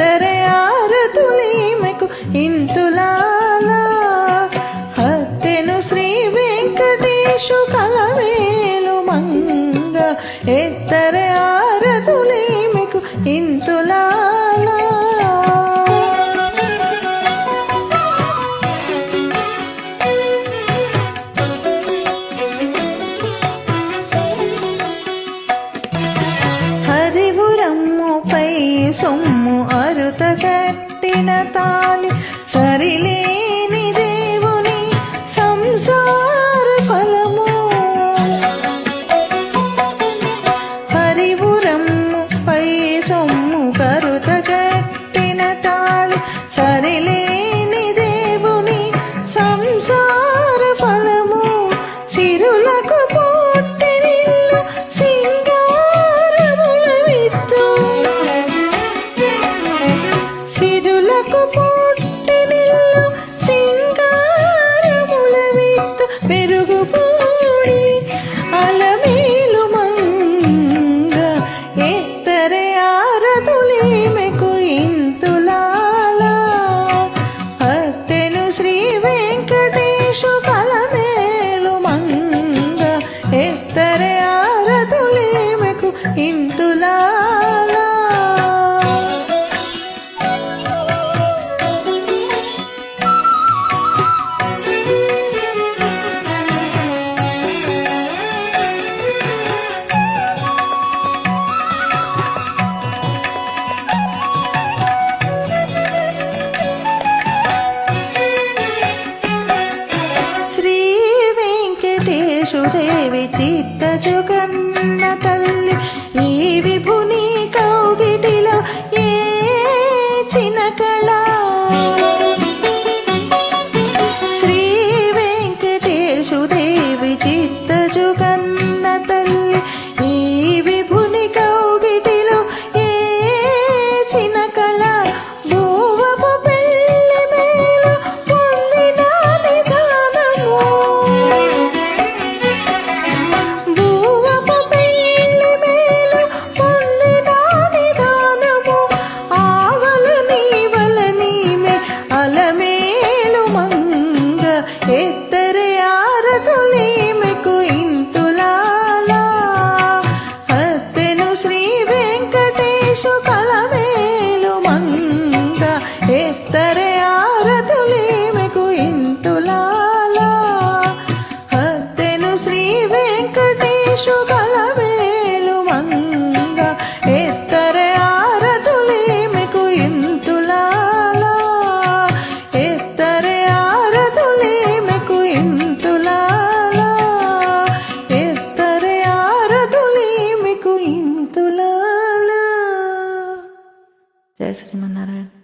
ఎత్తರೆ ఆరతులీమెకు ఇంతులాల హత్తెను శ్రీ వెంకటేశు కలవేలు మంగ ఎత్తరే ఆరతులీమెకు ఇంతులాల హరివురమ్ముపై సొమ్ము అరుత కట్టిన తాలి సరిలేని దేవుని సంసార ఫలము హరివురమ్ముపై సొమ్ము కరుత కట్టిన తాలి సరిలేని దేవుని సంసార ఫలము సిరులకు పుట్టినిల్లు సింగారముల విత్తు సిరులకు పుట్టినిల్లు సింగారముల విత్తు పెరుగుపూడి అలమేలు మంగ ఎత్తరే ఆరతులీమెకు ఇంతులాల హత్తెను శ్రీ వెంకటేశు కలమేలు మంగ ఎత్తరే ఆరతులీమెకు ఇంతులాల శ్రీ వెంకటేశుదేవి చిత్తజుగన్న తల్లి ఈ విభుని కౌగిటిలో ఏ చినకళ శ్రీ వెంకటేశుదేవి చిత్తజుగన్న తల్లి ఈ విభుని కౌగిటిలో ఏ చినకళ భూవపు పెళ్లి మేలు పొందిన నిధానము భూవపు పెళ్లి మేలు పొందిన నిధానము ఆవల నీవల నీమె అలమేలు మంగ ఎత్తరే ఆరతులీమెకు ఇంతులాల హత్తెను శ్రీ వెంకటేశు కలవేలు మంగ ఎత్తరే ఆరతులీమెకు ఇంతులాల హత్తెను శ్రీ వెంకటేశు కలవేలు మంగ ఎత్తరే ఆరతులీమెకు ఇంతులాల ఎత్తరే ఆరతులీమెకు ఇంతులాల ఎత్తరే ఆరతులీమెకు ఇంతులాల. జయ శ్రీమన్నారాయణ.